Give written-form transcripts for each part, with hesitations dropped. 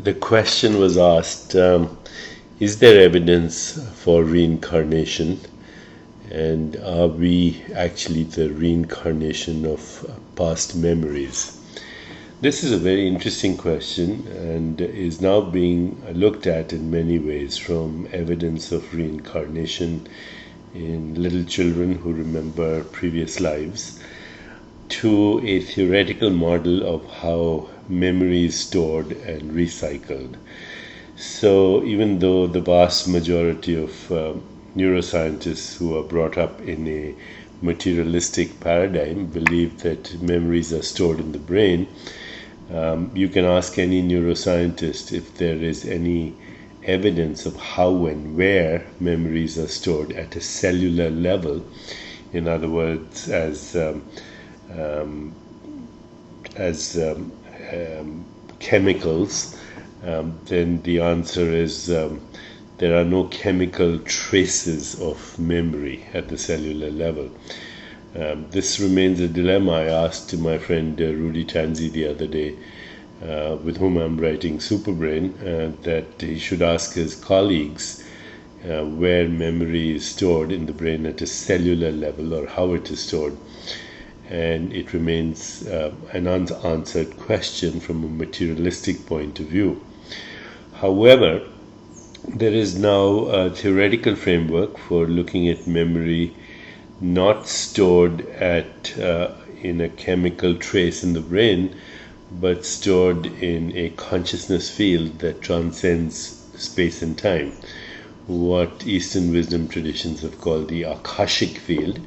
The question was asked, is there evidence for reincarnation? And are we actually the reincarnation of past memories? This is a very interesting question and is now being looked at in many ways, from evidence of reincarnation in little children who remember previous lives to a theoretical model of how memory is stored and recycled. So, even though the vast majority of neuroscientists who are brought up in a materialistic paradigm believe that memories are stored in the brain, you can ask any neuroscientist if there is any evidence of how and where memories are stored at a cellular level. In other words, as chemicals, then the answer is there are no chemical traces of memory at the cellular level. This remains a dilemma I asked to my friend Rudy Tanzi the other day, with whom I'm writing Superbrain, that he should ask his colleagues where memory is stored in the brain at a cellular level, or how it is stored. And it remains an unanswered question from a materialistic point of view. However, there is now a theoretical framework for looking at memory not stored in a chemical trace in the brain, but stored in a consciousness field that transcends space and time, what Eastern wisdom traditions have called the Akashic field,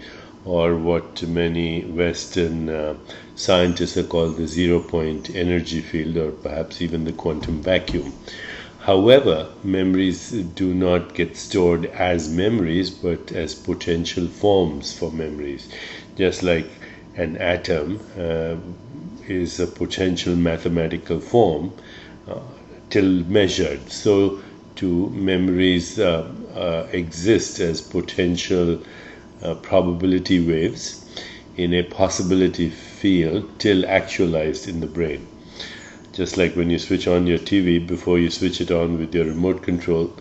or what many Western scientists have called the zero-point energy field, or perhaps even the quantum vacuum. However, memories do not get stored as memories, but as potential forms for memories. Just like an atom is a potential mathematical form till measured, so too memories exist as potential probability waves in a possibility field till actualized in the brain. Just like when you switch on your TV, before you switch it on with your remote control,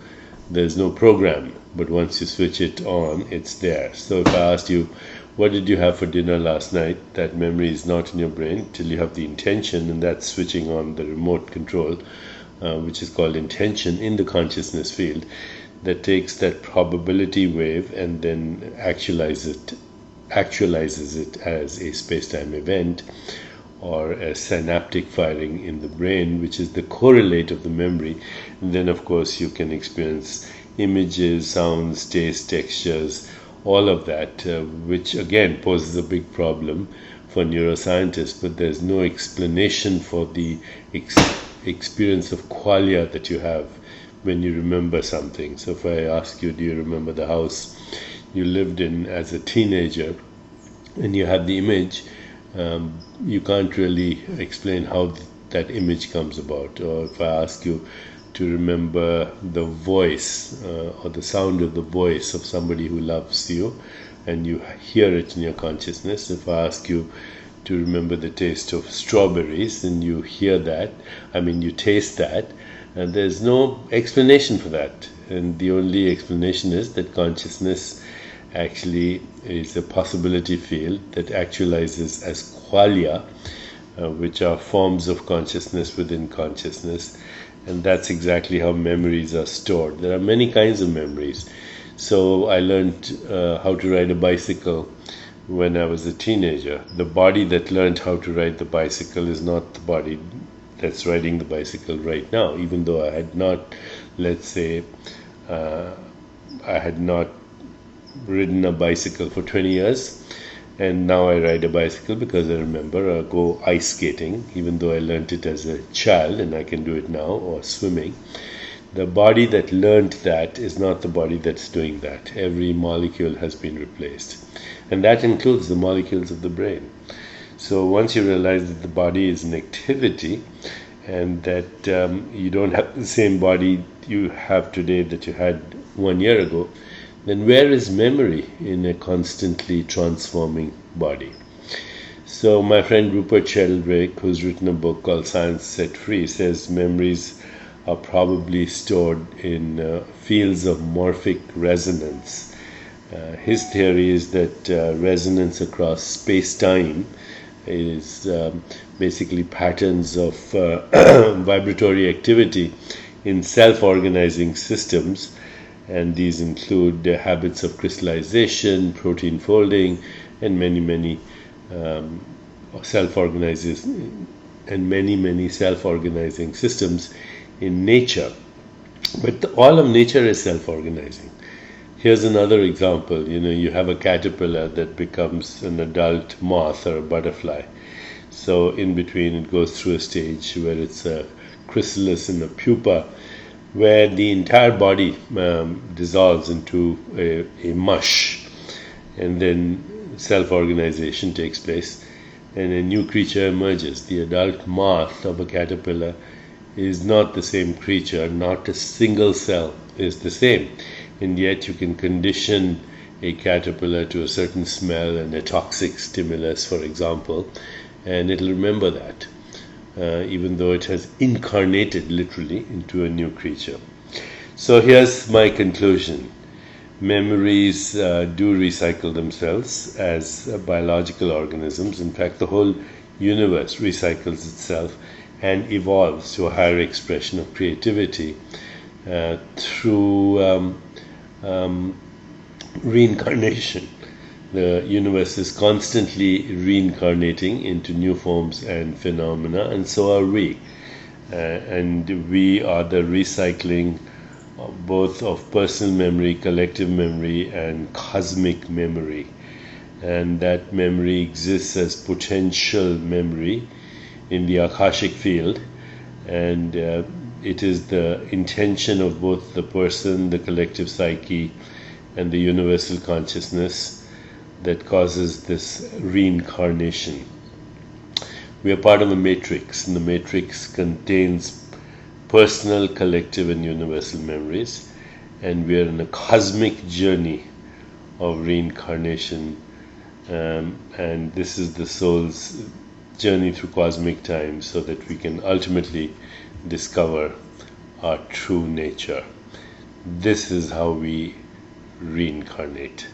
there's no program, but once you switch it on, it's there. So if I asked you, what did you have for dinner last night? That memory is not in your brain till you have the intention, and that's switching on the remote control, which is called intention in the consciousness field, that takes that probability wave and then actualizes it as a space-time event, or a synaptic firing in the brain, which is the correlate of the memory. And then, of course, you can experience images, sounds, taste, textures, all of that, which again poses a big problem for neuroscientists, but there's no explanation for the experience of qualia that you have when you remember something. So if I ask you, do you remember the house you lived in as a teenager, and you have the image, you can't really explain how that image comes about. Or if I ask you to remember the voice or the sound of the voice of somebody who loves you, and you hear it in your consciousness, if I ask you to remember the taste of strawberries, and you hear that, you taste that, and there's no explanation for that. And the only explanation is that consciousness actually is a possibility field that actualizes as qualia, which are forms of consciousness within consciousness. And that's exactly how memories are stored. There are many kinds of memories. So I learned how to ride a bicycle when I was a teenager. The body that learned how to ride the bicycle is not the body that's riding the bicycle right now, even though I had not, let's say, I had not ridden a bicycle for 20 years, and now I ride a bicycle because I remember I go ice skating, even though I learned it as a child and I can do it now, or swimming. The body that learned that is not the body that's doing that. Every molecule has been replaced, and that includes the molecules of the brain. So once you realize that the body is an activity, and that you don't have the same body you have today that you had 1 year ago, then where is memory in a constantly transforming body? So my friend Rupert Sheldrake, who's written a book called Science Set Free, says memories are probably stored in fields of morphic resonance. His theory is that resonance across space-time is basically patterns of vibratory activity in self-organizing systems, and these include habits of crystallization, protein folding, and many self-organizing systems in nature. But all of nature is self-organizing. Here's another example. You have a caterpillar that becomes an adult moth or a butterfly. So in between, it goes through a stage where it's a chrysalis and a pupa, where the entire body dissolves into a mush, and then self-organization takes place, and a new creature emerges. The adult moth of a caterpillar is not the same creature. Not a single cell is the same, and yet you can condition a caterpillar to a certain smell and a toxic stimulus, for example, and it'll remember that, even though it has incarnated literally into a new creature. So here's my conclusion. Memories do recycle themselves as biological organisms. In fact, the whole universe recycles itself and evolves to a higher expression of creativity through reincarnation. The universe is constantly reincarnating into new forms and phenomena, and so are we. And we are the recycling both of personal memory, collective memory, and cosmic memory. And that memory exists as potential memory in the Akashic field, and it is the intention of both the person, the collective psyche, and the universal consciousness that causes this reincarnation. We are part of a matrix, and the matrix contains personal, collective, and universal memories, and we are in a cosmic journey of reincarnation, and this is the soul's journey through cosmic time, so that we can ultimately discover our true nature. This is how we reincarnate.